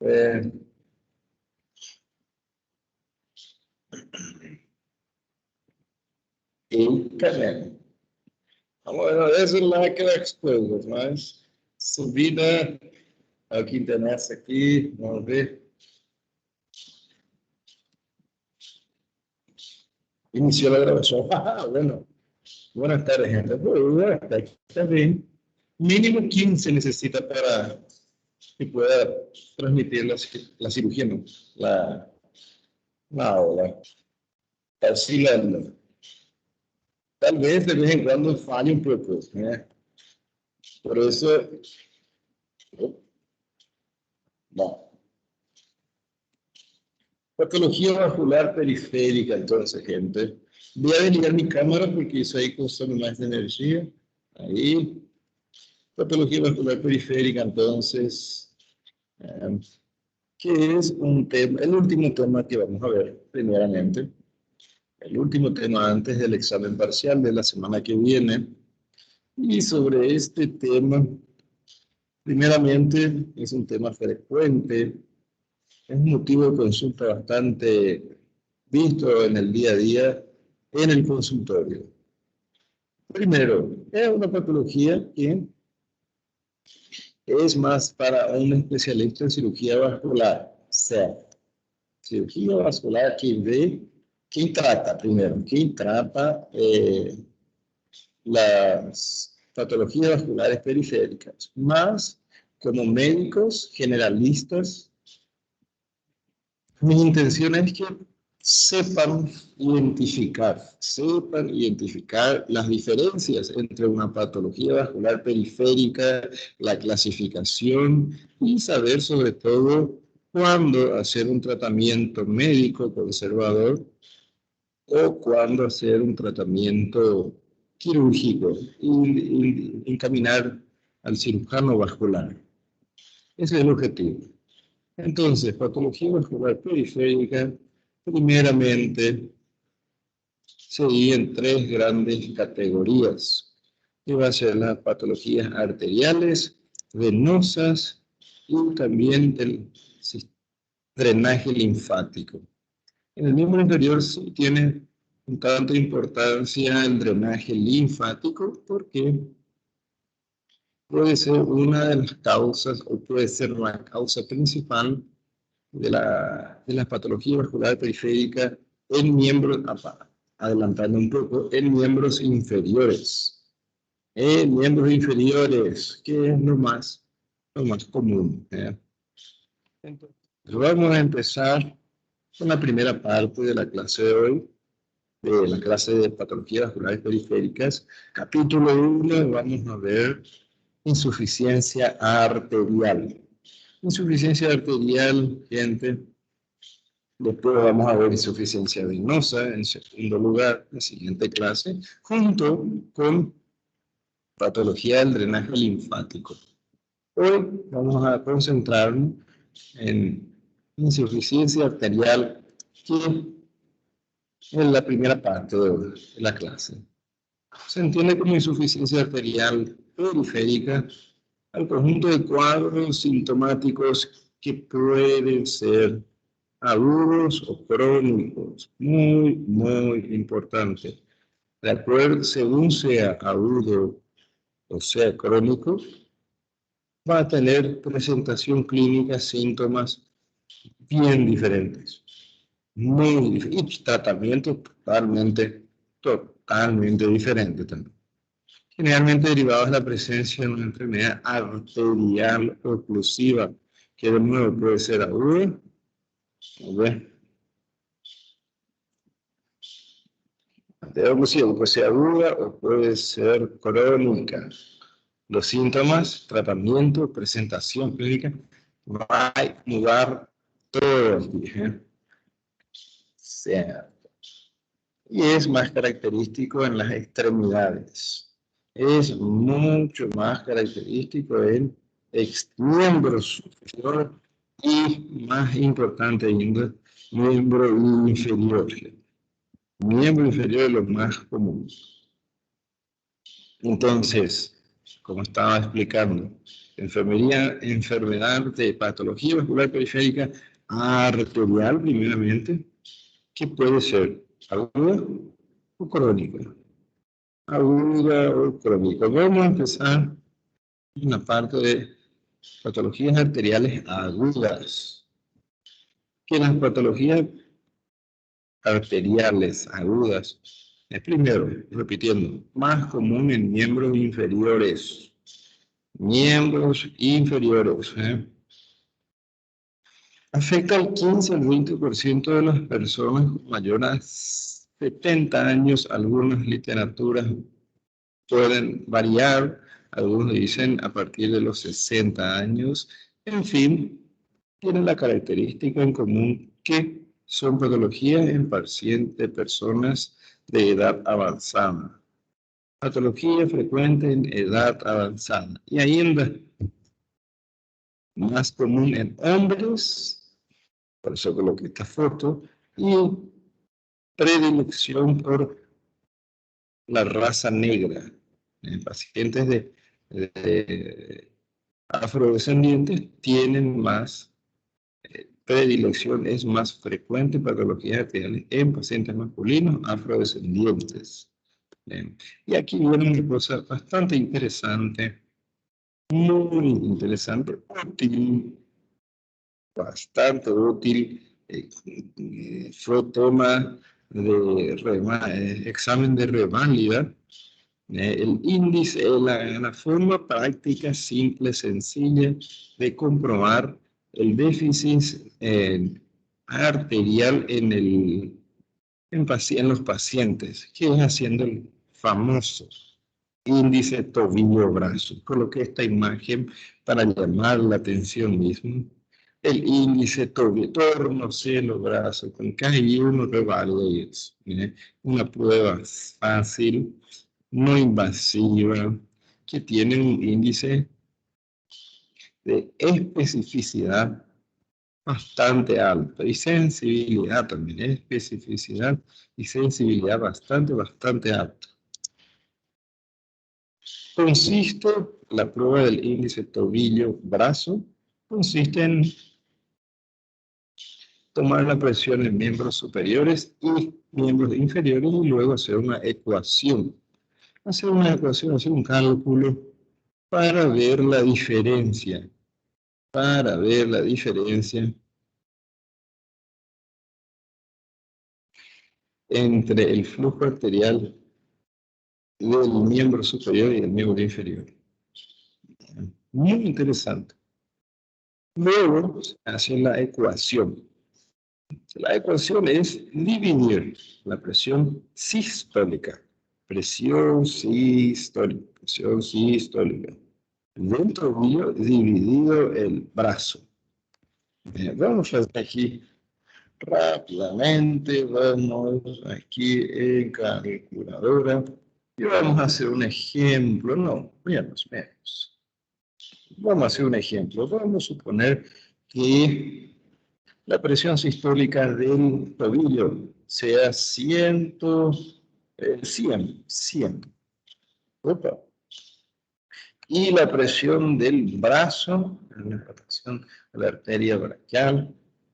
Eh, e canela. Agora, essa é aquelas coisas, mas subida aqui nessa aqui, vamos ver. Inició la grabación. Ah, bueno. Buenas tardes, gente. Bueno, está bien. Mínimo 15 necesita para que pueda transmitir la cirugía, ¿no? La ola. Así tal vez de vez en cuando falle un poco, ¿eh? Por eso, no. Patología vascular periférica, entonces, gente. Voy a desligar mi cámara porque eso ahí consume más de energía. Ahí. Patología vascular periférica, entonces, que es un tema, el último tema que vamos a ver, primeramente. El último tema antes del examen parcial de la semana que viene. Y sobre este tema, primeramente, es un tema frecuente, es un motivo de consulta bastante visto en el día a día en el consultorio. Primero, es una patología que es más para un especialista en cirugía vascular. O sea, cirugía vascular que ve, quien trata primero, quien trata las patologías vasculares periféricas, más como médicos generalistas, mi intención es que sepan identificar las diferencias entre una patología vascular periférica, la clasificación y saber sobre todo cuándo hacer un tratamiento médico conservador o cuándo hacer un tratamiento quirúrgico y encaminar al cirujano vascular. Ese es el objetivo. Entonces, patología vascular periférica, primeramente, se divide en tres grandes categorías, que va a ser las patologías arteriales, venosas y también del drenaje linfático. En el miembro inferior sí tiene un tanto de importancia el drenaje linfático porque puede ser una de las causas o puede ser la causa principal de la patología vascular periférica en miembros, adelantando un poco, en miembros inferiores. En miembros inferiores, que es lo más común. Entonces, vamos a empezar con la primera parte de la clase de hoy, de la clase de patologías vasculares periféricas. Capítulo 1, vamos a ver insuficiencia arterial. Insuficiencia arterial, gente. Después vamos a ver insuficiencia venosa, en segundo lugar, la siguiente clase, junto con patología del drenaje linfático. Hoy vamos a concentrarnos en insuficiencia arterial, que es la primera parte de la clase. Se entiende como insuficiencia arterial periférica al conjunto de cuadros sintomáticos que pueden ser agudos o crónicos. Muy, muy importante. De acuerdo, según sea agudo o sea crónico, va a tener presentación clínica, síntomas bien diferentes. Muy diferentes. Y tratamiento totalmente diferente también. Generalmente derivados de la presencia de una enfermedad arterial oclusiva, que de nuevo puede ser aguda, puede ser aguda o puede ser crónica. Los síntomas, tratamiento, presentación clínica, va a mudar todo aquí. Y es más característico en las extremidades. Es mucho más característico en miembros superiores y, más importante ainda, miembro inferior. Miembro inferior es lo más común. Entonces, como estaba explicando, enfermedad de patología vascular periférica arterial, primeramente, que puede ser aguda o crónica. Aguda o crónica. Vamos a empezar en la parte de patologías arteriales agudas. Que las patologías arteriales agudas es primero, repitiendo, más común en miembros inferiores. Miembros inferiores. Afecta al 15 al 20% de las personas mayores a 70 años. Algunas literaturas pueden variar. Algunos dicen a partir de los 60 años. En fin, tienen la característica en común que son patologías en pacientes de personas de edad avanzada. Patología frecuente en edad avanzada. Y ahí anda. Más común en hombres, por eso coloqué esta foto, y predilección por la raza negra. En pacientes de afrodescendientes tienen más predilección, es más frecuente patologías arteriales en pacientes masculinos afrodescendientes. Y aquí viene una cosa bastante interesante, muy interesante, útil, bastante útil. Fue toma de examen de reválida. El índice es la forma práctica, simple, sencilla de comprobar el déficit arterial en los pacientes, que es haciendo el famoso índice tobillo-brazo. Coloqué esta imagen para llamar la atención mismo. El índice tobillo, tornozelo, brazo, con KI1 revalida. Una prueba fácil, no invasiva, que tiene un índice de especificidad bastante alto y sensibilidad también, especificidad y sensibilidad bastante alta. Consiste, la prueba del índice tobillo-brazo, consiste en tomar la presión en miembros superiores y miembros inferiores y luego hacer una ecuación. Hacer un cálculo para ver la diferencia. Entre el flujo arterial del miembro superior y del miembro inferior. Muy interesante. Luego hace la ecuación. La ecuación es dividir la presión sistólica. Presión sistólica. Del tobillo dividido el brazo. Vamos a hacer aquí rápidamente. Vamos aquí en calculadora. Y vamos a hacer un ejemplo. No, menos. Vamos a hacer un ejemplo. Vamos a suponer que la presión sistólica del tobillo sea 100. Opa. Y la presión del brazo, la presión de la arteria braquial,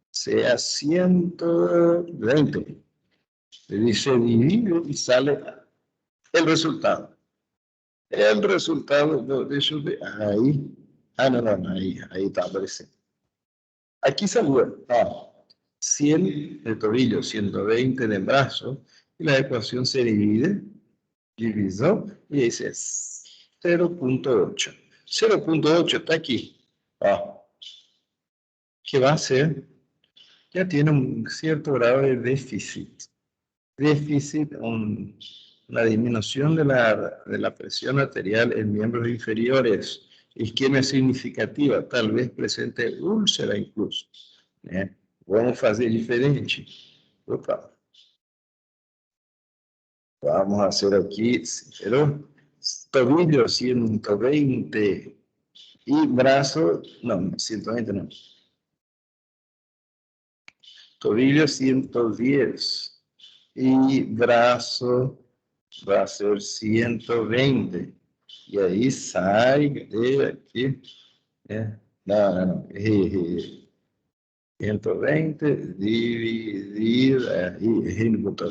sea 120. Se dice divide y sale el resultado. El resultado de eso de ahí. Ahí está apareciendo. Aquí salió 100 de tobillo, 120 de brazo, y la ecuación se divisó, y dice 0.8. 0.8 está aquí. ¿Qué va a hacer? Ya tiene un cierto grado de déficit. La disminución de la presión arterial en miembros inferiores. Isquemia significativa, tal vez presente úlcera incluso. Vamos a hacer diferente. Opa. Vamos a hacer aquí, pero tobillo 120 y brazo, no, 120 no. Tobillo 110 y brazo va a ser 120. Y ahí sale de aquí ¿eh? No. 120 dividir ahí es input.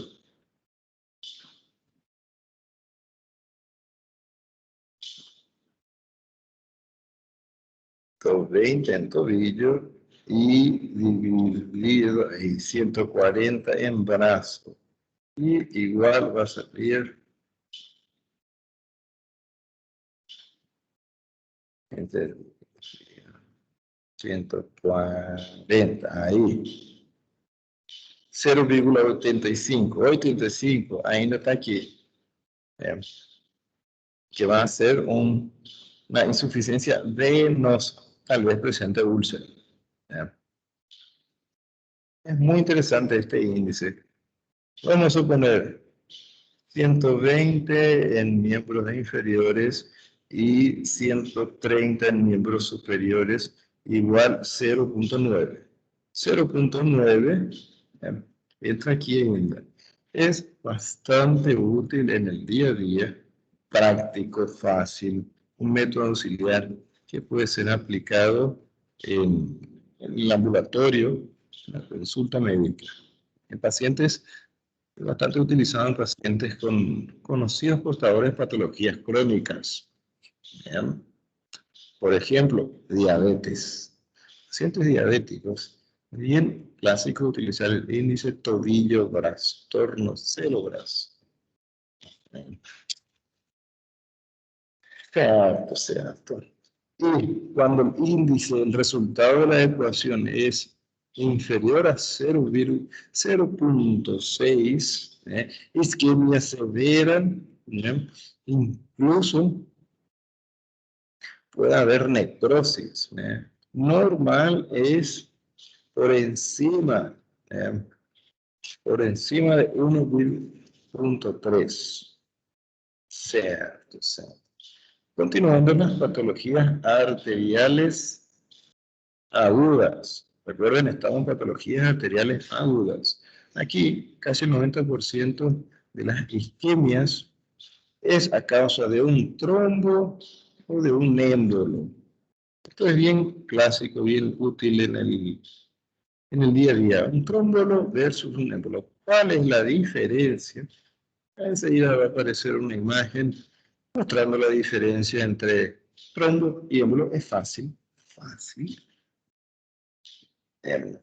20 en tobillo y dividido en 140 en brazo. Y igual va a salir entre 140 ahí. 0,85. 85 ainda está aqui. Que va a ser una insuficiencia venosa, tal vez presente úlcera. Es muy interesante este índice. Vamos a suponer 120 en miembros inferiores y 130 en miembros superiores, igual 0,9. 0,9 entra aquí en es bastante útil en el día a día, práctico, fácil, un método auxiliar que puede ser aplicado en el ambulatorio, en la consulta médica, en pacientes bastante utilizado en pacientes con conocidos portadores de patologías crónicas. ¿Bien? Por ejemplo, diabetes. Pacientes diabéticos, bien clásico utilizar el índice tobillo-brazo, tornozelo-brazo. Cierto. Y cuando el índice, el resultado de la ecuación es inferior a 0,6, isquemia severa, incluso puede haber necrosis. Normal es por encima, por encima de 1,3. Cierto. Continuando en las patologías arteriales agudas. Recuerden, estamos en patologías arteriales agudas. Aquí, casi el 90% de las isquemias es a causa de un trombo o de un émbolo. Esto es bien clásico, bien útil en el día a día. Un trómbolo versus un émbolo. ¿Cuál es la diferencia? Enseguida va a aparecer una imagen mostrando la diferencia entre trombo y émbolo. Es fácil.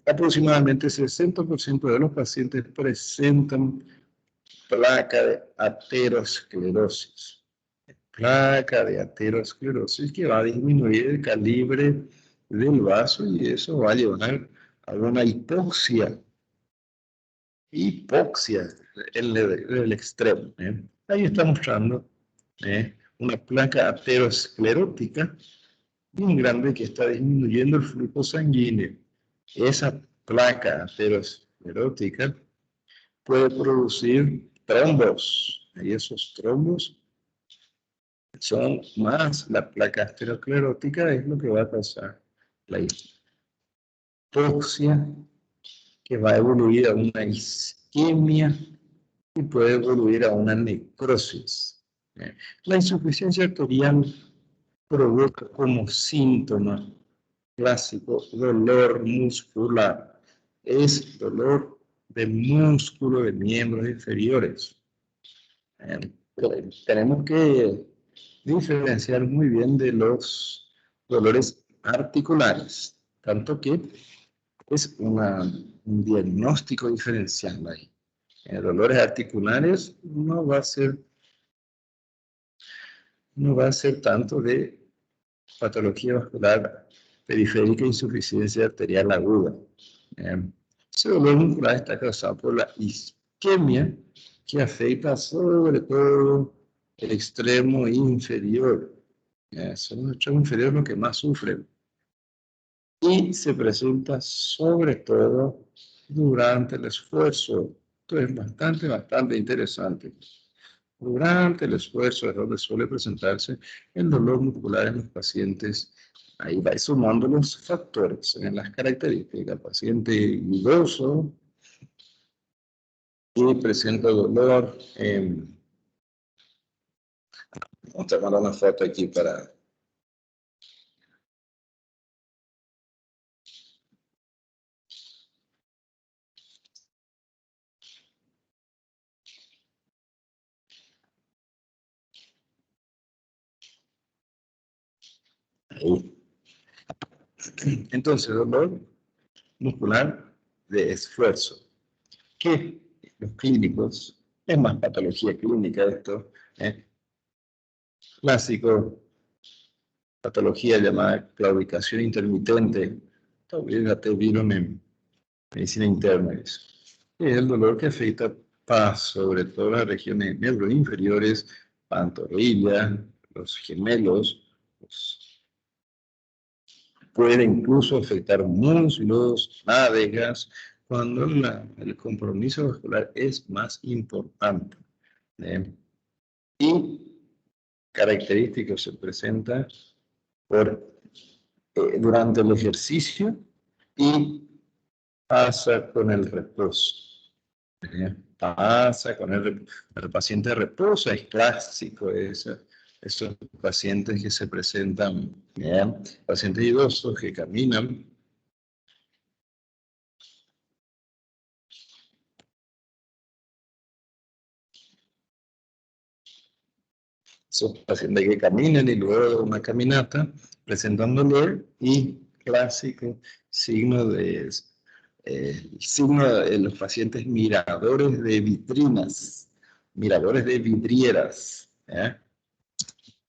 Aproximadamente 60% de los pacientes presentan placa de aterosclerosis. Placa de aterosclerosis que va a disminuir el calibre del vaso y eso va a llevar a una hipoxia. Hipoxia en el extremo. Ahí está mostrando una placa aterosclerótica bien grande que está disminuyendo el flujo sanguíneo. Esa placa aterosclerótica puede producir trombos. Y esos trombos son más la placa aterosclerótica, es lo que va a causar la hipoxia, que va a evoluir a una isquemia y puede evoluir a una necrosis. La insuficiencia arterial provoca como síntoma clásico dolor muscular. Es dolor de músculo de miembros inferiores. Tenemos que diferenciar muy bien de los dolores articulares, tanto que es un diagnóstico diferencial ahí. Dolores articulares no va a ser tanto de patología vascular periférica e insuficiencia arterial aguda. Ese dolor muscular está causado por la isquemia que afecta sobre todo el extremo inferior. Son los extremos inferiores los que más sufren. Y se presenta sobre todo durante el esfuerzo. Esto es bastante interesante. Durante el esfuerzo es donde suele presentarse el dolor muscular en los pacientes. Ahí va sumando los factores en las características. Paciente idoso y presenta dolor. Vamos a tomar una foto aquí para Ahí. Entonces, dolor muscular de esfuerzo. Que los clínicos, es más patología clínica esto, clásico, patología llamada claudicación intermitente, fíjate, vieron en medicina interna eso. Es el dolor que afecta sobre todo las regiones de miembros inferiores, pantorrilla, los gemelos, puede incluso afectar músculos, nádegas, cuando el compromiso vascular es más importante. Y característico se presenta durante el ejercicio y pasa con el reposo. Pasa con el paciente reposa, es clásico eso. Esos pacientes que se presentan, pacientes idosos que caminan. Esos pacientes que caminan y luego de una caminata presentan dolor y clásico signo de los pacientes miradores de vitrinas, miradores de vidrieras.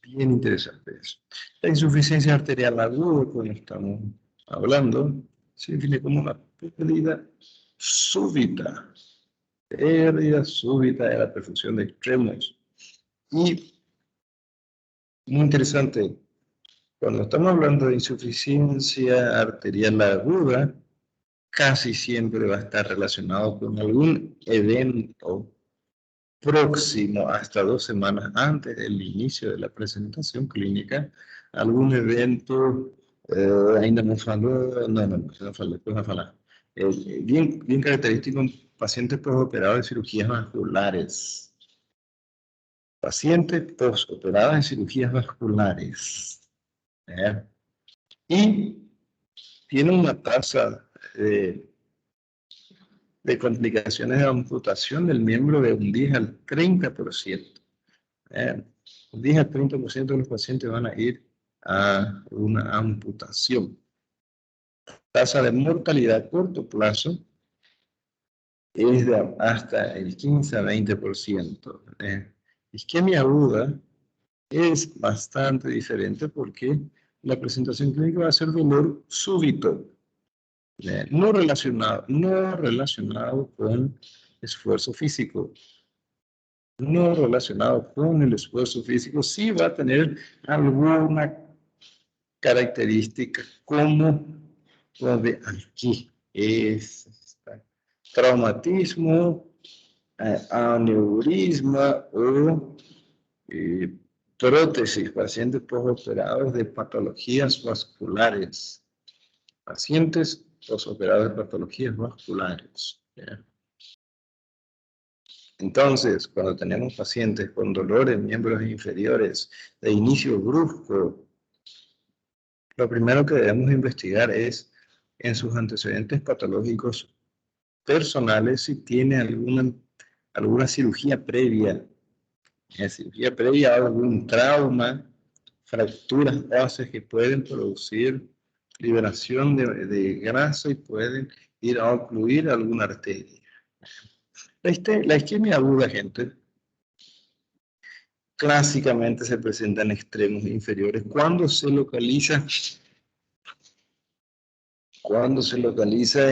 Bien interesante eso. La insuficiencia arterial aguda, cuando estamos hablando, se define como una pérdida súbita de la perfusión de extremos. Y muy interesante, cuando estamos hablando de insuficiencia arterial aguda, casi siempre va a estar relacionado con algún evento próximo, hasta 2 semanas antes del inicio de la presentación clínica, algún evento, ainda no faló, bien característico en pacientes postoperados de cirugías vasculares. Pacientes postoperados de cirugías vasculares. Y tiene una tasa de complicaciones de amputación del miembro de un 10 al 30%. Un 10 al 30% de los pacientes van a ir a una amputación. Tasa de mortalidad a corto plazo es de hasta el 15 a 20%. Isquemia aguda es bastante diferente porque la presentación clínica va a ser dolor súbito, no relacionado con esfuerzo físico. No relacionado con el esfuerzo físico, sí va a tener alguna característica como la de aquí. Es traumatismo, aneurisma o prótesis, pacientes postoperados de patologías vasculares. Pacientes postoperados de patologías vasculares. Entonces, cuando tenemos pacientes con dolor en miembros inferiores de inicio brusco, lo primero que debemos investigar es en sus antecedentes patológicos personales si tiene alguna cirugía previa. Cirugía previa, algún trauma, fracturas óseas que pueden producir liberación de grasa y pueden ir a ocluir alguna arteria. La isquemia aguda, gente, clásicamente se presenta en extremos inferiores. Cuando se localiza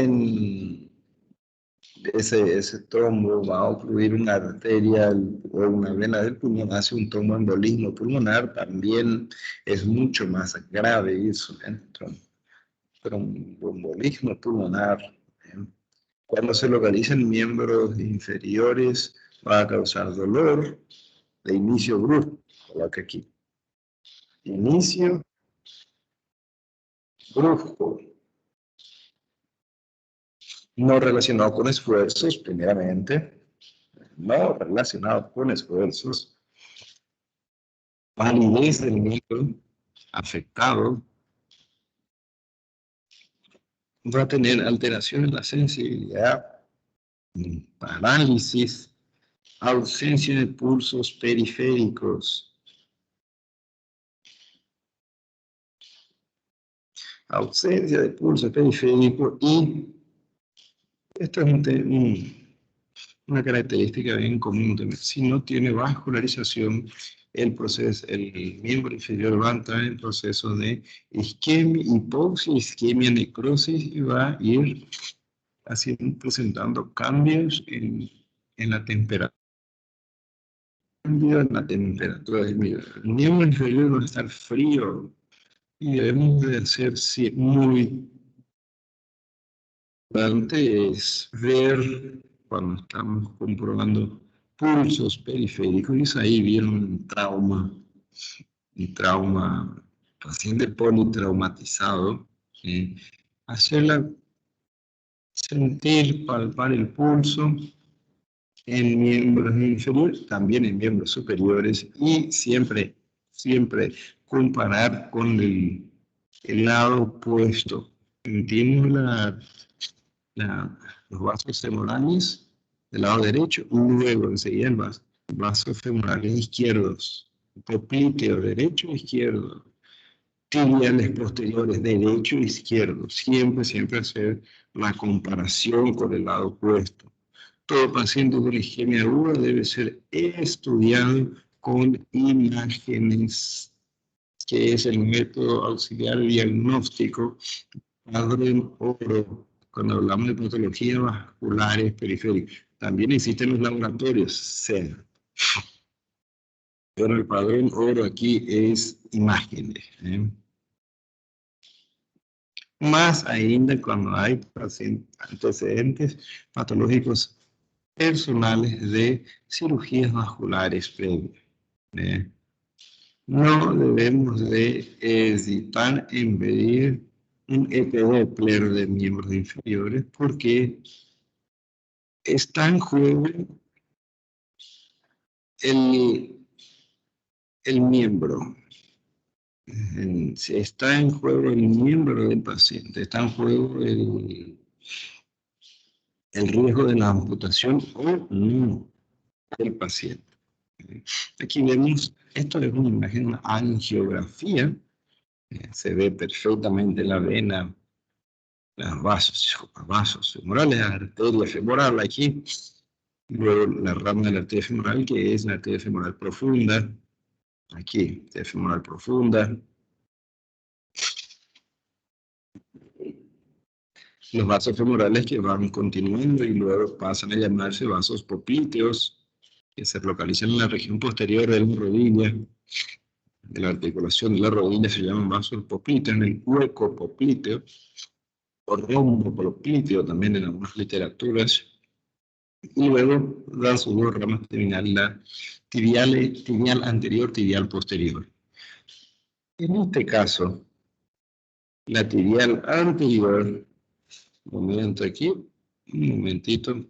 en ese trombo, va a ocluir una arteria o una vena del pulmón, hace un tromboembolismo pulmonar, también es mucho más grave eso, tromboembolismo pulmonar. Cuando se localiza en miembros inferiores, va a causar dolor de inicio brusco, coloca aquí. Inicio brusco, no relacionado con esfuerzos, primeramente, no relacionado con esfuerzos, palidez del miembro afectado, va a tener alteración en la sensibilidad, parálisis, ausencia de pulsos periféricos. ausencia de pulso periférico, y esto es una característica bien común también. Si no tiene vascularización, el miembro inferior va a entrar en proceso de isquemia, hipoxia, isquemia, necrosis, y va a ir presentando cambios en la temperatura. Cambio en la temperatura del miembro. El miembro inferior va a estar frío y debemos de hacer muy importante es ver cuando estamos comprobando pulsos periféricos, y ahí vieron un trauma, paciente politraumatizado, hacerla sentir, palpar el pulso en miembros inferiores, también en miembros superiores, y siempre comparar con el lado opuesto. Entiendo los vasos femorales del lado derecho, y luego enseguida el vasos femorales izquierdos, popliteo derecho e izquierdo, tibiales posteriores derecho e izquierdo, siempre hacer la comparación con el lado opuesto. Todo paciente con isquemia aguda debe ser estudiado con imágenes, que es el método auxiliar diagnóstico padrón oro, cuando hablamos de patologías vasculares periféricas. También existen los laboratorios, SER, pero el padrón oro aquí es imágenes. Más ainda cuando hay antecedentes patológicos personales de cirugías vasculares previas. No debemos de hesitar en pedir un EP-Doppler de miembros inferiores, porque está en juego el miembro. Está en juego el miembro del paciente, está en juego el riesgo de la amputación o no del paciente. Aquí vemos, esto es una imagen, una angiografía. Se ve perfectamente la vena, los vasos femorales, la arteria femoral aquí. Luego la rama de la arteria femoral, que es la arteria femoral profunda. Aquí, arteria femoral profunda. Los vasos femorales que van continuando y luego pasan a llamarse vasos poplíteos, que se localizan en la región posterior de la rodilla, de la articulación de la rodilla, se llaman vasos poplíteos, en el hueco poplíteo, o rombo poplíteo también en algunas literaturas, y luego dan sus dos ramas terminales, la tibial anterior, tibial posterior. En este caso, la tibial anterior, un momento aquí, un momentito.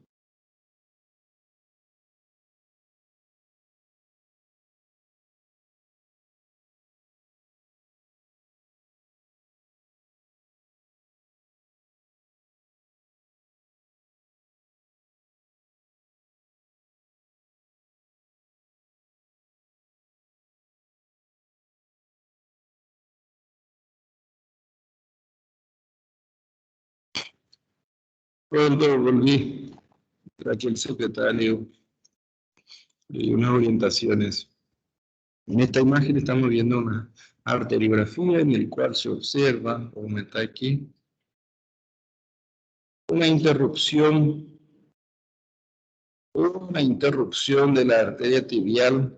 Cuando volví, traje el secretario y unas orientaciones. En esta imagen estamos viendo una arteriografía en la cual se observa, como está aquí, una interrupción de la arteria tibial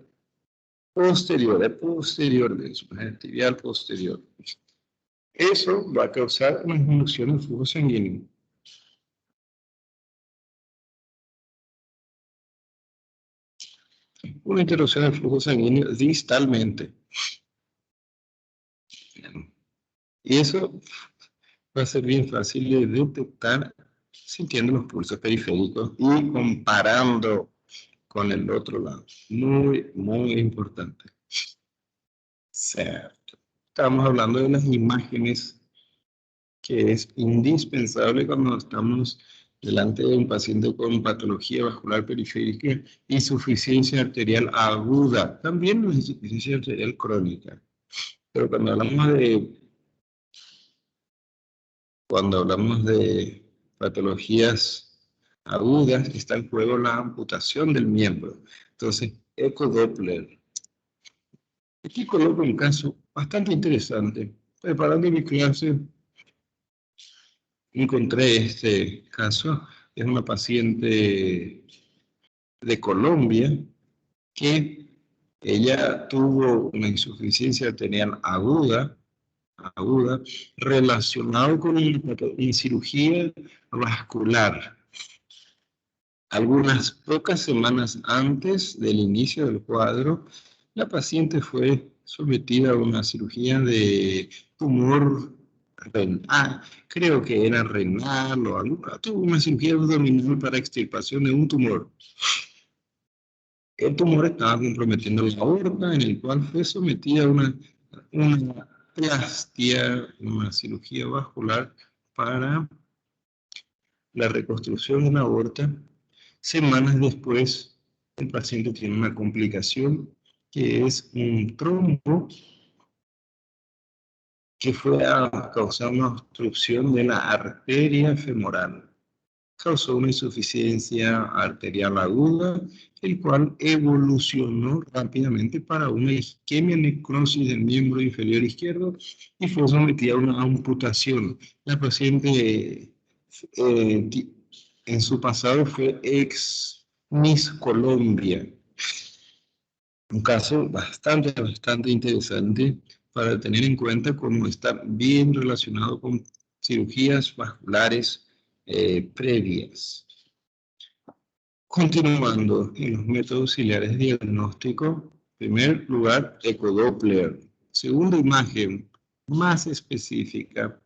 posterior, tibial posterior. Eso va a causar una disminución del flujo sanguíneo. Una interrupción del flujo sanguíneo distalmente. Y eso va a ser bien fácil de detectar sintiendo los pulsos periféricos y comparando con el otro lado. Muy importante. Cierto. Estamos hablando de las imágenes, que es indispensable cuando estamos delante de un paciente con patología vascular periférica, insuficiencia arterial aguda, también la insuficiencia arterial crónica. Pero cuando hablamos de cuando hablamos de patologías agudas, está en juego la amputación del miembro. Entonces, ecodoppler. Aquí coloco un caso bastante interesante. Preparando mi clase, encontré este caso. Es una paciente de Colombia que ella tuvo una insuficiencia arterial aguda relacionado con una cirugía vascular. Algunas pocas semanas antes del inicio del cuadro, la paciente fue sometida a una cirugía de tumor renal, creo que era renal o algo, tuvo una cirugía abdominal para extirpación de un tumor. El tumor estaba comprometiendo la aorta, en el cual fue sometida a una plastia, una cirugía vascular para la reconstrucción de la aorta. Semanas después, el paciente tiene una complicación que es un trombo que fue a causar una obstrucción de la arteria femoral. Causó una insuficiencia arterial aguda, el cual evolucionó rápidamente para una isquemia necrosis del miembro inferior izquierdo y fue sometida a una amputación. La paciente en su pasado fue ex Miss Colombia. Un caso bastante interesante para tener en cuenta cómo está bien relacionado con cirugías vasculares previas. Continuando en los métodos auxiliares de diagnóstico, en primer lugar, ecodoppler. Segunda imagen, más específica,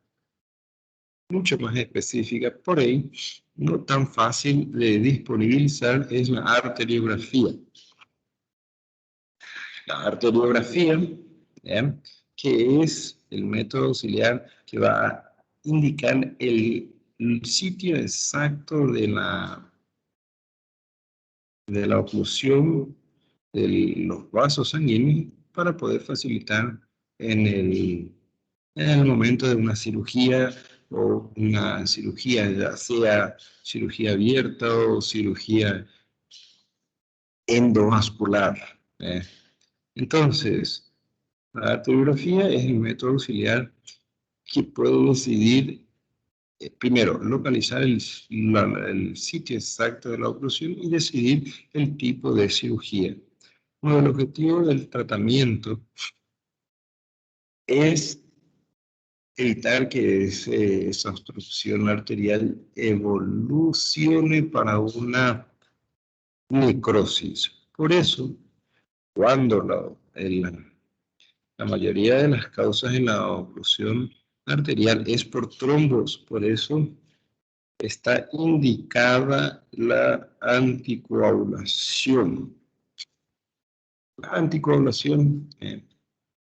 mucho más específica, por ahí, no tan fácil de disponibilizar, es la arteriografía. La arteriografía, que es el método auxiliar que va a indicar el sitio exacto de la oclusión de los vasos sanguíneos para poder facilitar en el momento de una cirugía o una cirugía, ya sea cirugía abierta o cirugía endovascular. Entonces, la arteriografía es el método auxiliar que puede decidir, primero, localizar el sitio exacto de la oclusión y decidir el tipo de cirugía. Uno de los objetivos del tratamiento es evitar que esa obstrucción arterial evolucione para una necrosis. Por eso, cuando la mayoría de las causas de la oclusión arterial es por trombos, por eso está indicada la anticoagulación. La anticoagulación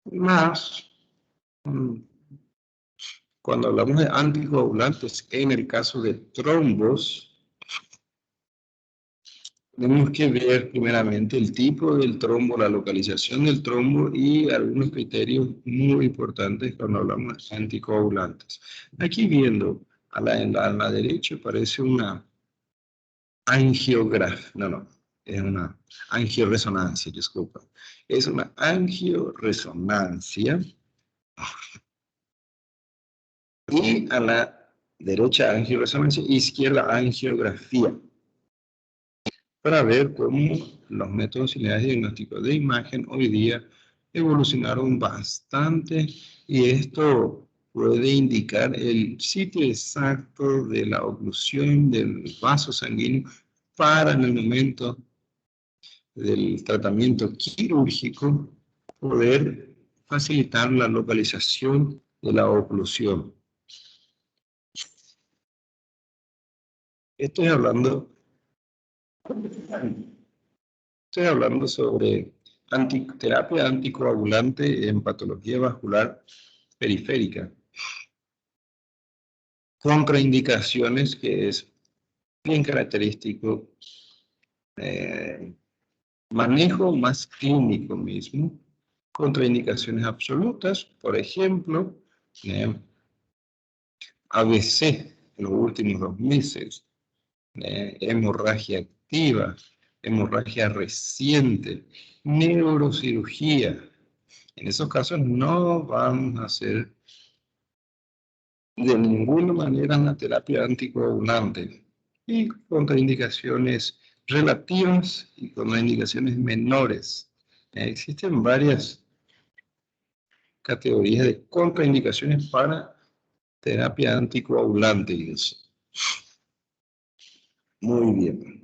más, cuando hablamos de anticoagulantes, en el caso de trombos, tenemos que ver primeramente el tipo del trombo, la localización del trombo y algunos criterios muy importantes cuando hablamos de anticoagulantes. Aquí viendo a la derecha aparece una angiografía, es una angioresonancia, disculpa. Es una angioresonancia y a la derecha angioresonancia, izquierda angiografía, para ver cómo los métodos auxiliares de diagnóstico de imagen hoy día evolucionaron bastante y esto puede indicar el sitio exacto de la oclusión del vaso sanguíneo para en el momento del tratamiento quirúrgico poder facilitar la localización de la oclusión. Estoy hablando sobre terapia anticoagulante en patología vascular periférica. Contraindicaciones, que es bien característico, manejo más clínico mismo. Contraindicaciones absolutas, por ejemplo, ABC en los últimos 2 meses, hemorragia activa, hemorragia reciente, neurocirugía. En esos casos no vamos a hacer de ninguna manera una terapia anticoagulante y contraindicaciones relativas y contraindicaciones menores. Existen varias categorías de contraindicaciones para terapia anticoagulante y eso. Muy bien.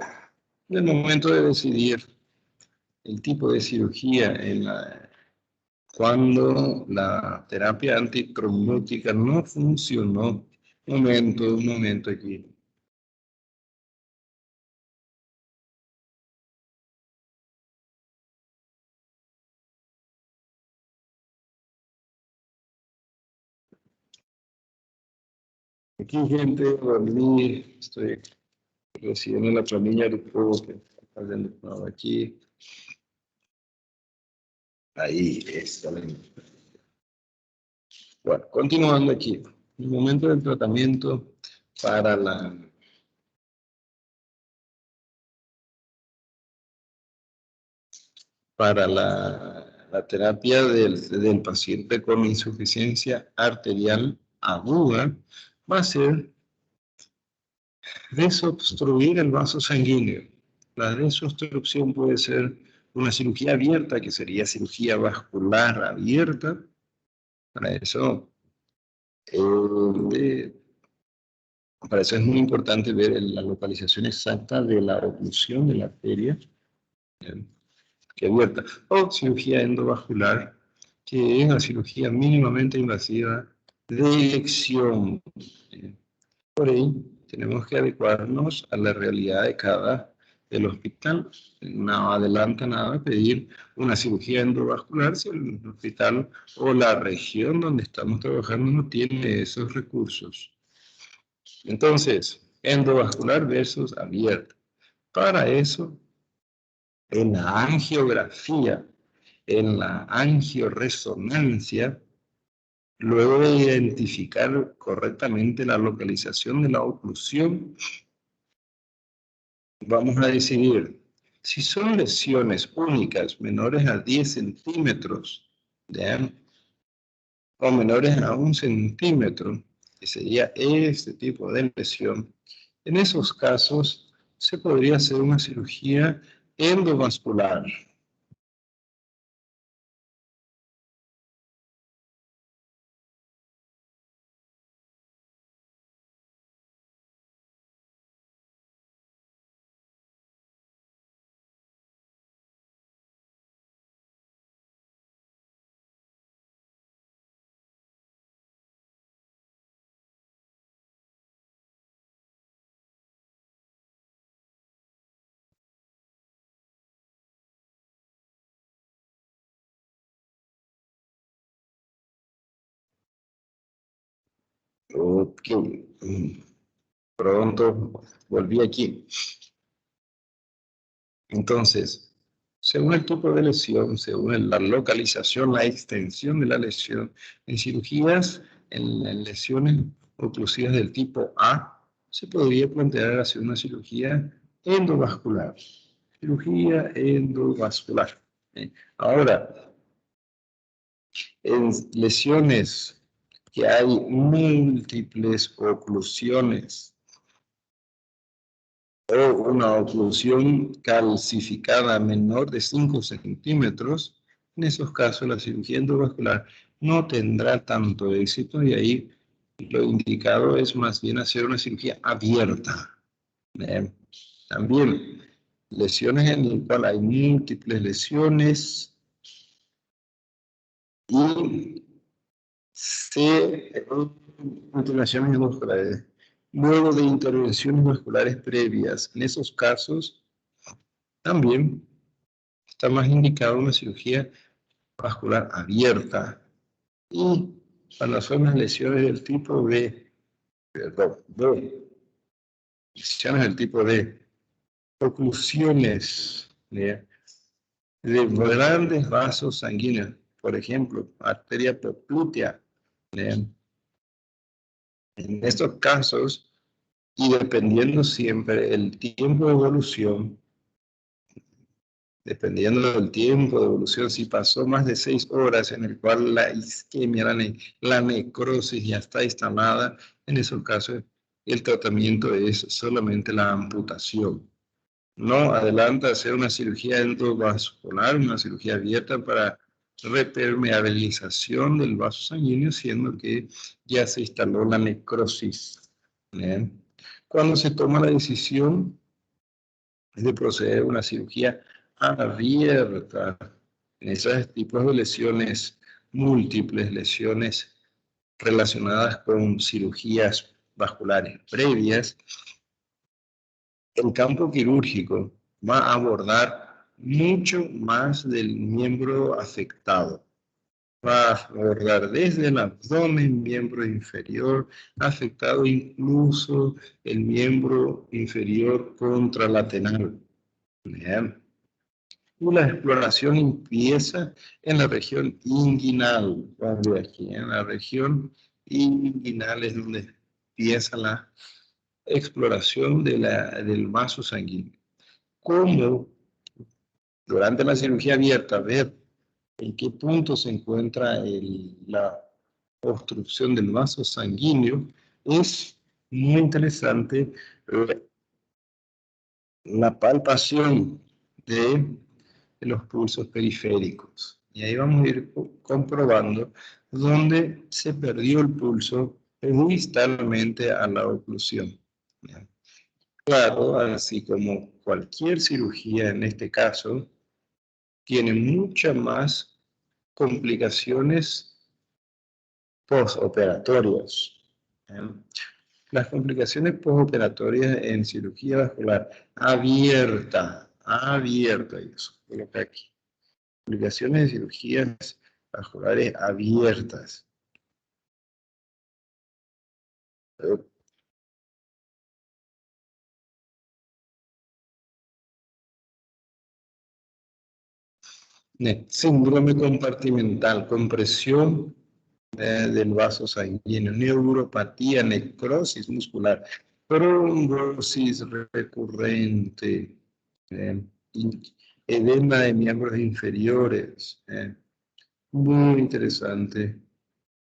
En el momento de decidir el tipo de cirugía cuando la terapia antitrombótica no funcionó. Un momento aquí. Aquí, gente, a mí estoy recibiendo la planilla de juego que está dando aquí. Ahí está. Bueno, continuando aquí. El momento del tratamiento para la terapia del paciente con insuficiencia arterial aguda va a ser desobstruir el vaso sanguíneo. La desobstrucción puede ser una cirugía abierta, que sería cirugía vascular abierta. Para eso, eh, para eso es muy importante ver la localización exacta de la oclusión de la arteria que abierta. O cirugía endovascular, que es una cirugía mínimamente invasiva de elección. Por ahí tenemos que adecuarnos a la realidad de cada del hospital. No adelanta nada pedir una cirugía endovascular si el hospital o la región donde estamos trabajando no tiene esos recursos. Entonces, endovascular versus abierta. Para eso, en la angiografía, en la angioresonancia, luego de identificar correctamente la localización de la oclusión, vamos a decidir si son lesiones únicas menores a 10 centímetros, ¿ya? O menores a 1 centímetro, que sería este tipo de lesión. En esos casos se podría hacer una cirugía endovascular. Ok, pronto volví aquí. Entonces, según el tipo de lesión, según la localización, la extensión de la lesión, en cirugías, en lesiones oclusivas del tipo A, se podría plantear hacer una cirugía endovascular. Cirugía endovascular. Ahora, en lesiones que hay múltiples oclusiones, o una oclusión calcificada menor de 5 centímetros, en esos casos la cirugía endovascular no tendrá tanto éxito y ahí lo indicado es más bien hacer una cirugía abierta. También lesiones en las cuales hay múltiples lesiones y intervenciones endovasculares. Luego de intervenciones vasculares previas, en esos casos también está más indicado una cirugía vascular abierta. Y cuando son las lesiones del tipo B, lesiones del tipo D, oclusiones de grandes vasos sanguíneos, por ejemplo, arteria percútea, En estos casos, y dependiendo siempre el tiempo de evolución, dependiendo del tiempo de evolución, si pasó más de 6 horas en el cual la isquemia, la necrosis ya está instalada, en esos casos el tratamiento es solamente la amputación. No adelanta hacer una cirugía endovascular, una cirugía abierta para repermeabilización del vaso sanguíneo, siendo que ya se instaló la necrosis. ¿Bien? Cuando se toma la decisión de proceder a una cirugía abierta en esos tipos de lesiones múltiples, lesiones relacionadas con cirugías vasculares previas, el campo quirúrgico va a abordar mucho más del miembro afectado. Va a abordar desde el abdomen, miembro inferior, afectado incluso el miembro inferior contralateral. Bien. Y la exploración empieza en la región inguinal, donde aquí en la región inguinal es donde empieza la exploración del vaso sanguíneo. ¿Cómo durante la cirugía abierta ver en qué punto se encuentra la obstrucción del vaso sanguíneo? Es muy interesante la palpación de los pulsos periféricos. Y ahí vamos a ir comprobando dónde se perdió el pulso distalmente a la oclusión. Claro, así como cualquier cirugía en este caso, tiene muchas más complicaciones postoperatorias. Las complicaciones postoperatorias en cirugía vascular abierta, y eso coloca aquí. Complicaciones de cirugías vasculares abiertas. Síndrome compartimental, compresión del vaso sanguíneo, neuropatía, necrosis muscular, trombosis recurrente, eh, edema de miembros inferiores. Muy interesante,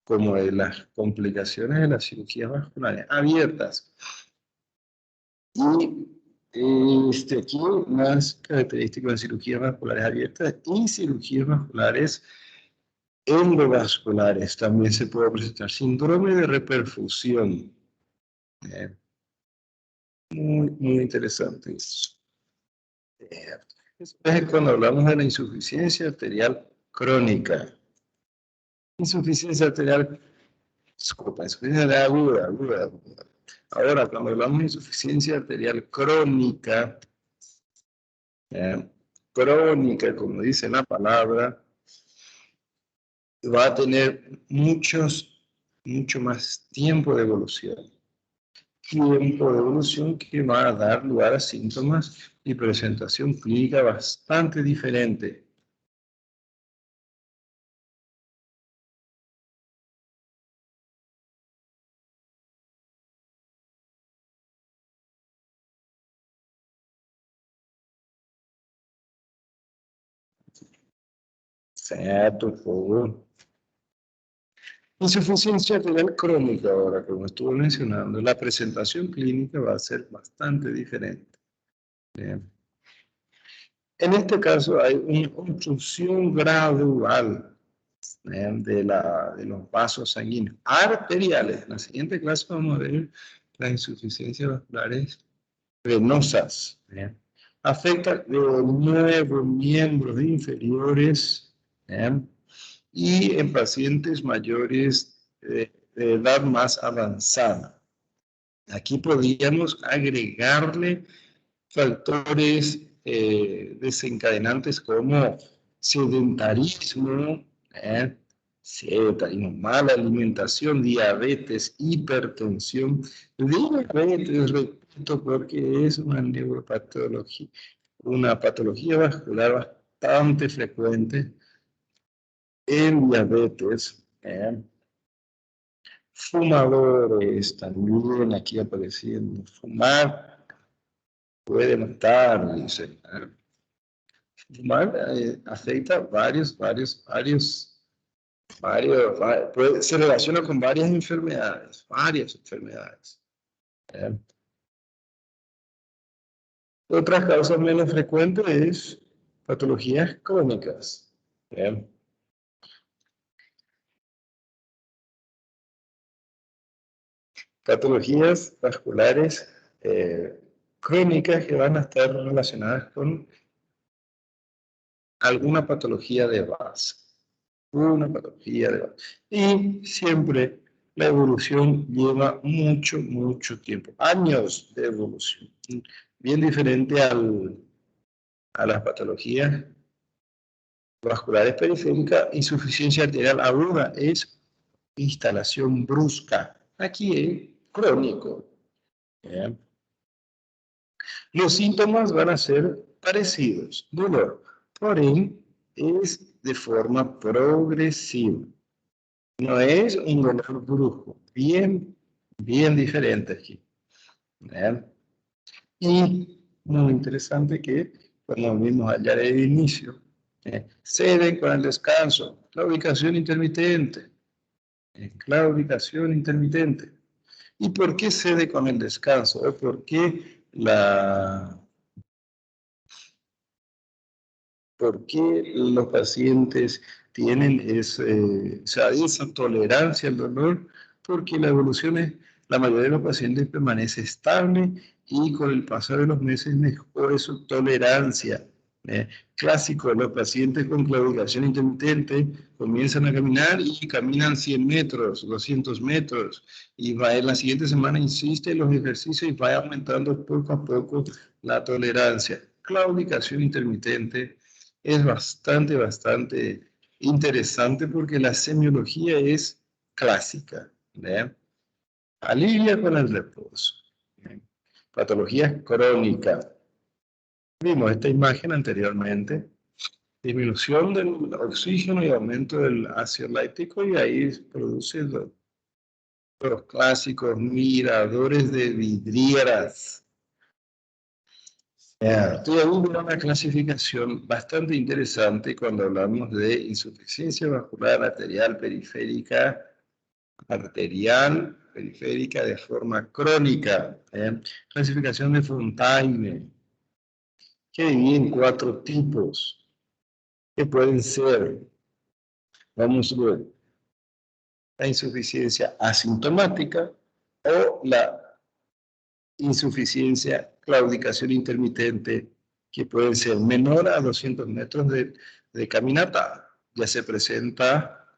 como de las complicaciones de las cirugías vasculares abiertas. Y aquí más características de cirugías vasculares abiertas y cirugías vasculares endovasculares. También se puede presentar síndrome de reperfusión. Muy interesante eso. Es cuando hablamos de la insuficiencia arterial crónica. Insuficiencia arterial, disculpa, insuficiencia aguda. Ahora, cuando hablamos de insuficiencia arterial crónica, crónica, como dice la palabra, va a tener mucho más tiempo de evolución. Tiempo de evolución que va a dar lugar a síntomas y presentación clínica bastante diferente. Certo, por favor. Insuficiencia arterial crónica, ahora, como estuve mencionando, la presentación clínica va a ser bastante diferente. Bien. En este caso hay una obstrucción gradual de los vasos sanguíneos arteriales. En la siguiente clase vamos a ver las insuficiencias vasculares venosas. Bien. Afecta los 9 miembros inferiores, bien, y en pacientes mayores de edad más avanzada. Aquí podríamos agregarle factores desencadenantes como sedentarismo, mala alimentación, diabetes, hipertensión. Diabetes, repito, porque es una neuropatología, una patología vascular bastante frecuente en diabetes. Fumadores, también aquí apareciendo. Fumar puede matar, dice. Fumar afecta se relaciona con varias enfermedades. ¿Eh? Otras causas menos frecuentes es patologías crónicas. ¿Eh? Patologías vasculares crónicas que van a estar relacionadas con alguna patología de base. Una patología de base. Y siempre la evolución lleva mucho tiempo. Años de evolución. Bien diferente a las patologías vasculares periféricas, insuficiencia arterial aguda es instalación brusca. Aquí es crónico. ¿Eh? Los síntomas van a ser parecidos. Dolor, por ende, es de forma progresiva. No es un dolor brusco. Bien diferente aquí. ¿Eh? Y muy interesante que, como vimos allá de inicio, ceden con el descanso, claudicación intermitente. Claudicación intermitente. ¿Y por qué cede con el descanso? ¿O por qué los pacientes tienen esa tolerancia al dolor? Porque la evolución es, la mayoría de los pacientes permanece estable y con el pasar de los meses mejora su tolerancia. Clásico, los pacientes con claudicación intermitente comienzan a caminar y caminan 100 metros, 200 metros, y va en la siguiente semana insiste en los ejercicios y va aumentando poco a poco la tolerancia. Claudicación intermitente es bastante interesante porque la semiología es clásica. ¿Ve? Alivia con el reposo. ¿Ve? Patología crónica. Vimos esta imagen anteriormente. Disminución del oxígeno y aumento del ácido láctico y ahí produce los clásicos miradores de vidrieras. Estoy viendo una clasificación bastante interesante cuando hablamos de insuficiencia vascular arterial periférica de forma crónica. Clasificación de Fontaine, que divide en 4 tipos, que pueden ser, vamos a ver, la insuficiencia asintomática o la insuficiencia, claudicación intermitente, que puede ser menor a 200 metros de caminata. Ya se presenta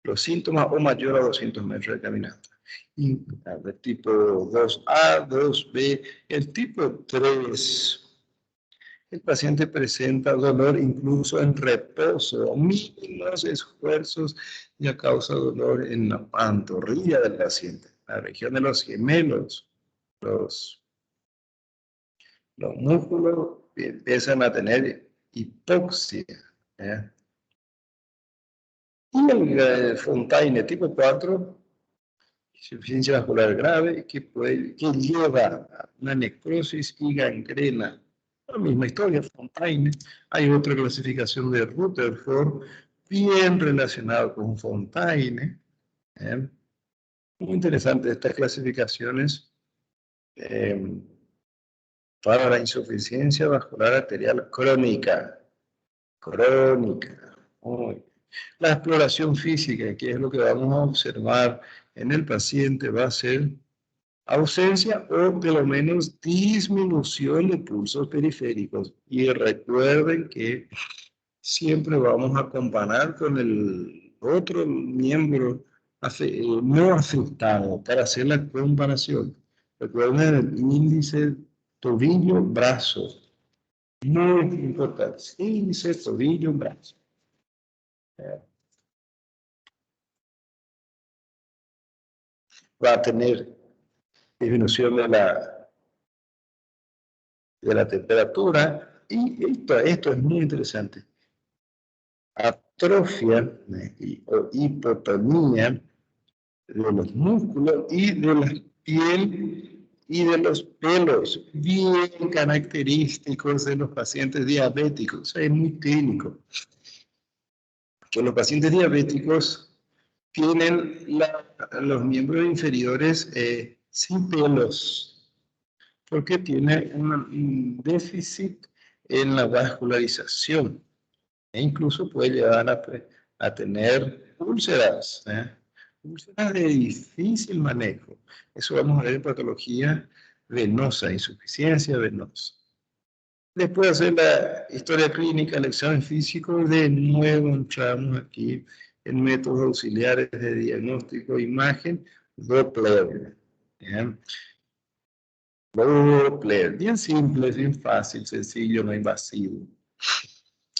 los síntomas o mayor a 200 metros de caminata. Y el tipo 2A, 2B, el tipo 3. El paciente presenta dolor incluso en reposo, mínimos esfuerzos ya causa dolor en la pantorrilla del paciente, la región de los gemelos, los músculos empiezan a tener hipoxia. ¿Eh? Y el Fontaine tipo 4, insuficiencia vascular grave, que lleva a una necrosis y gangrena. La misma historia, Fontaine. Hay otra clasificación de Rutherford, bien relacionado con Fontaine. ¿Eh? Muy interesante estas clasificaciones. Para la insuficiencia vascular arterial crónica. La exploración física, que es lo que vamos a observar en el paciente, va a ser ausencia o por lo menos disminución de pulsos periféricos. Y recuerden que siempre vamos a comparar con el otro miembro no afectado para hacer la comparación. Recuerden el índice tobillo-brazo. Muy importante. Índice tobillo-brazo. Va a tener disminución de la temperatura y esto es muy interesante. Atrofia o hipotonía de los músculos y de la piel y de los pelos, bien característicos de los pacientes diabéticos. Es muy clínico que los pacientes diabéticos tienen los miembros inferiores sin pelos, porque tiene un déficit en la vascularización e incluso puede llegar a tener úlceras, úlceras de difícil manejo. Eso vamos a ver en patología venosa, insuficiencia venosa. Después de hacer la historia clínica, el examen físico, de nuevo entramos aquí en métodos auxiliares de diagnóstico, imagen, Doppler. ¿Bien? Doppler, bien simple, bien fácil, sencillo, no invasivo.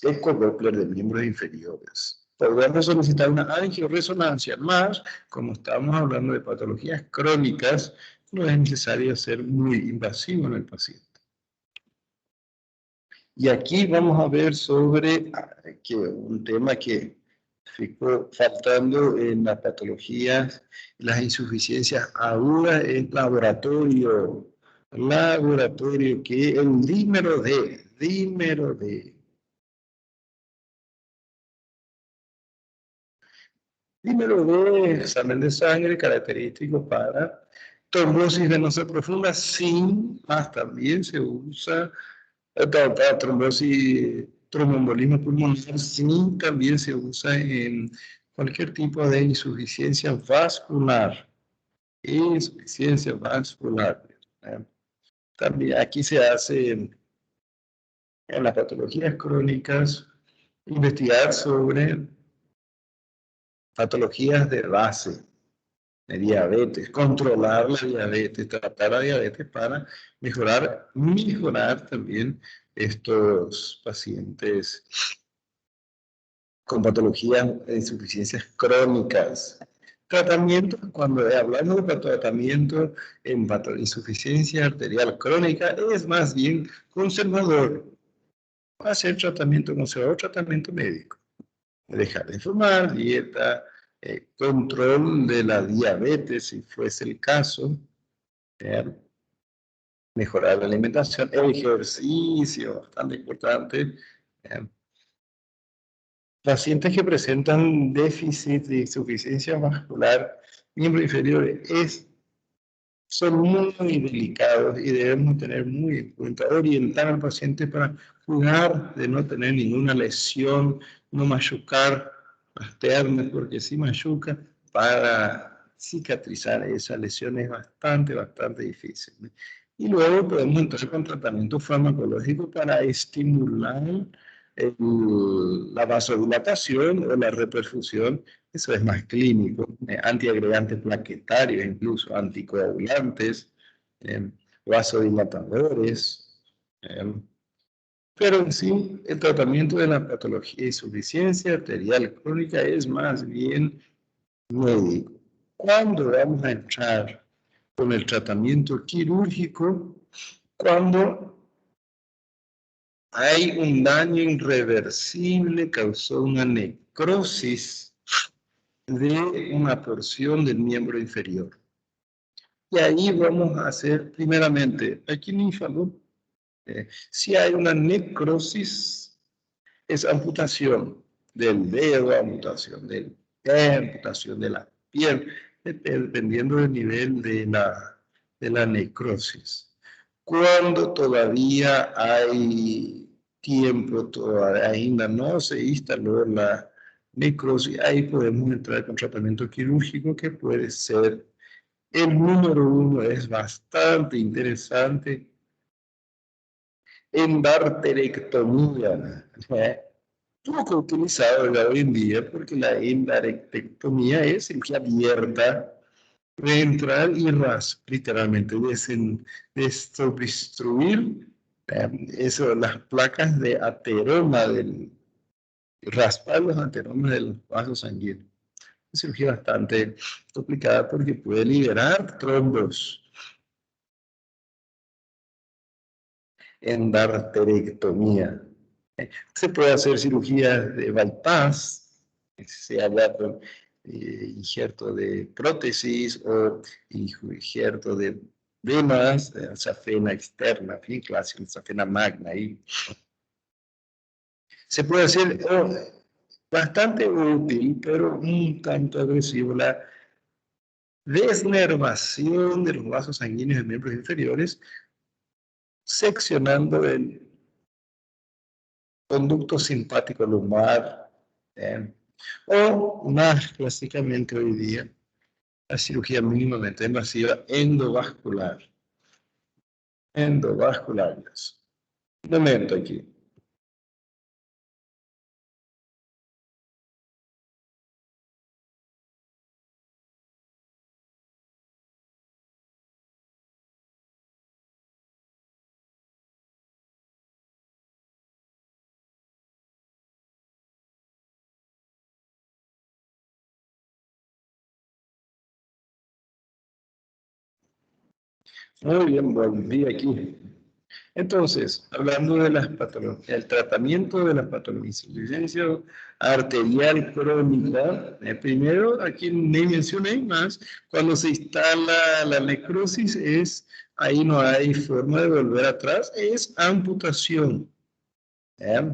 Eco-Doppler de miembros inferiores. Podemos solicitar una angioresonancia, más, como estamos hablando de patologías crónicas, no es necesario ser muy invasivo en el paciente. Y aquí vamos a ver sobre un tema que ficou faltando en las patologías, las insuficiencias agudas en laboratorio. Laboratorio, que es el dímero D. Dímero D. Dímero D, examen de sangre característico para trombosis venosa profunda, sí, más también se usa trombosis, tromboembolismo pulmonar, sí, también se usa en cualquier tipo de insuficiencia vascular. Insuficiencia vascular. También aquí se hace en las patologías crónicas investigar sobre patologías de base, de diabetes, controlar la diabetes, tratar la diabetes para mejorar también estos pacientes con patologías de insuficiencias crónicas. Tratamiento, cuando hablamos de tratamiento en insuficiencia arterial crónica, es más bien conservador. Hacer tratamiento conservador, tratamiento médico. Dejar de fumar, dieta, control de la diabetes, si fuese el caso, mejorar la alimentación, ejercicio, bastante importante. Pacientes que presentan déficit de insuficiencia vascular, miembro inferior, son muy delicados y debemos tener muy en cuenta, orientar al paciente para cuidar de no tener ninguna lesión, no machucar las piernas, porque si machuca, para cicatrizar esa lesión es bastante difícil. Y luego podemos entrar con tratamiento farmacológico para estimular la vasodilatación o la reperfusión. Eso es más clínico, antiagregantes plaquetarios, incluso anticoagulantes, vasodilatadores. Pero en sí, el tratamiento de la patología de insuficiencia arterial crónica es más bien médico. ¿Cuándo vamos a entrar con el tratamiento quirúrgico? Cuando hay un daño irreversible, causó una necrosis de una porción del miembro inferior. Y ahí vamos a hacer, primeramente, aquí en Infalú, si hay una necrosis, es amputación del dedo, amputación del pie, amputación de la piel, dependiendo del nivel de la necrosis. Cuando todavía hay tiempo, ainda no se instaló la necrosis, ahí podemos entrar con tratamiento quirúrgico que puede ser el número uno, es bastante interesante, endarterectomía, poco utilizado ya hoy en día porque la endarterectomía es cirugía abierta de entrar y literalmente desobstruir las placas de ateroma, raspar los ateromas de los vasos sanguíneos. Es cirugía bastante complicada porque puede liberar trombos. Endarterectomía. Se puede hacer cirugía de bypass, se habla injerto de prótesis o injerto de venas, safena externa, bien clásico, safena magna. Y se puede hacer bastante útil, pero un tanto agresivo, la desnervación de los vasos sanguíneos de miembros inferiores, seccionando el conducto simpático lumbar, o más clásicamente hoy día, la cirugía mínimamente invasiva endovascular. Endovasculares. Un momento aquí. Muy bien, volví aquí. Entonces, hablando de las patologías, el tratamiento de la patología arterial crónica, primero, aquí ni mencioné más, cuando se instala la necrosis, ahí no hay forma de volver atrás, es amputación. ¿Eh?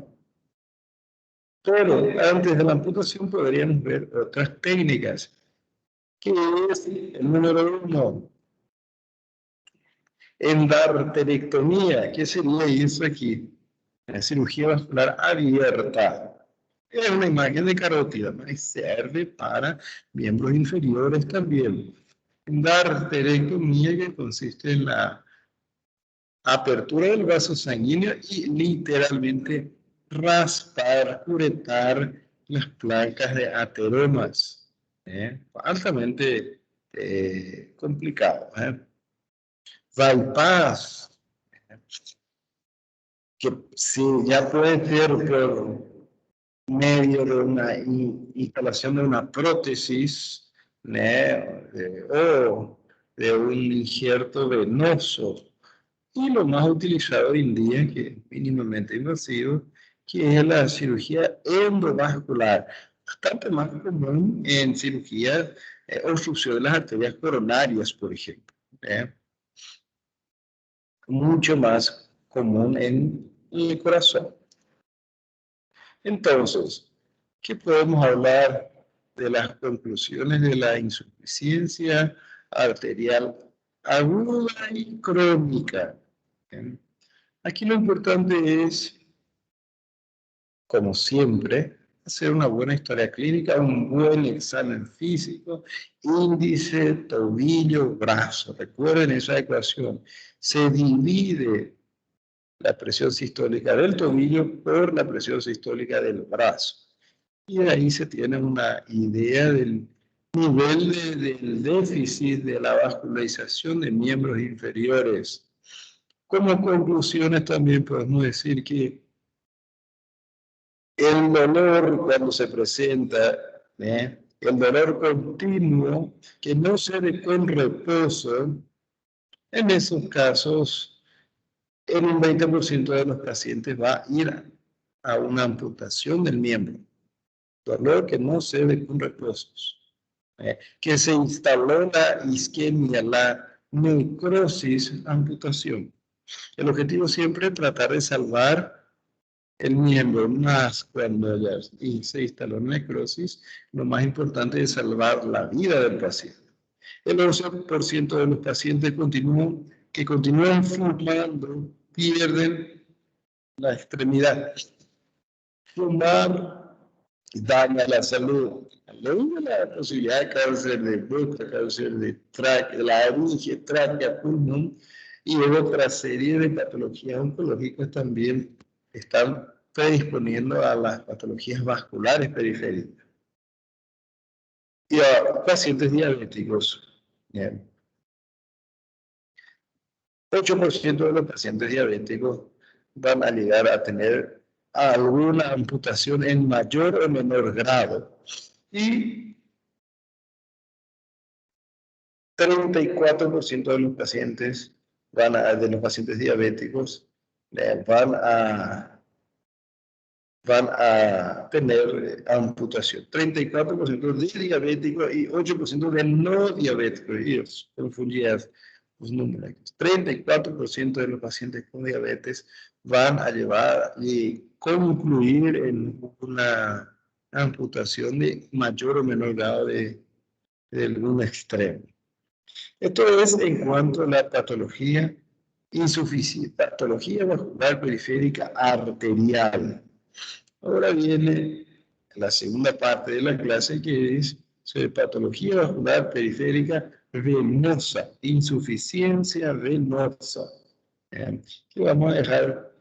Pero antes de la amputación podríamos ver otras técnicas, que es el número uno, endarterectomía. ¿Qué sería eso aquí? La cirugía vascular abierta. Es una imagen de carótida, y sirve para miembros inferiores también. Endarterectomía, que consiste en la apertura del vaso sanguíneo y literalmente raspar, curetar las placas de ateromas. Altamente complicado. Bypass, que si ya puede ser por medio de una instalación de una prótesis, o de un injerto venoso. Y lo más utilizado hoy en día, que es mínimamente invasivo, que es la cirugía endovascular, bastante más común en cirugía, obstrucción de las arterias coronarias, por ejemplo. Mucho más común en el corazón. Entonces, ¿qué podemos hablar de las conclusiones de la insuficiencia arterial aguda y crónica? Aquí lo importante es, como siempre, hacer una buena historia clínica, un buen examen físico, índice, tobillo, brazo. Recuerden esa ecuación. Se divide la presión sistólica del tobillo por la presión sistólica del brazo. Y ahí se tiene una idea del nivel del déficit de la vascularización de miembros inferiores. Como conclusiones también podemos decir que el dolor cuando se presenta, el dolor continuo, que no se dé con reposo, en esos casos, en un 20% de los pacientes va a ir a una amputación del miembro. Dolor que no se dé con reposos. Que se instaló la isquemia, la necrosis, amputación. El objetivo siempre es tratar de salvar el miembro, más cuando ya se instaló necrosis, lo más importante es salvar la vida del paciente. El 11% de los pacientes que continúan fumando pierden la extremidad. Fumar daña la salud. La posibilidad de cáncer de boca, cáncer de tráquea, laringe, tráquea, pulmón y otra serie de patologías oncológicas también están predisponiendo a las patologías vasculares periféricas. Y a pacientes diabéticos. Bien. 8% de los pacientes diabéticos van a llegar a tener alguna amputación en mayor o menor grado. Y 34% de los pacientes de los pacientes diabéticos van a van a tener amputación. 34% de diabéticos y 8% de no diabéticos. Dios, confundías los números. 34% de los pacientes con diabetes van a llevar y concluir en una amputación de mayor o menor grado de algún extremo. Esto es en cuanto a la patología insuficiente, patología vascular periférica arterial. Ahora viene la segunda parte de la clase, que es sobre patología vascular periférica venosa, insuficiencia venosa, que vamos a dejar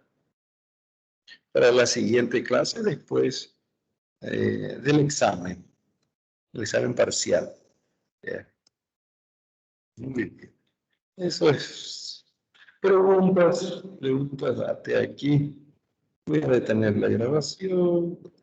para la siguiente clase después del examen, el examen parcial. Muy bien. Eso es. Preguntas hasta aquí. Voy a detener la grabación.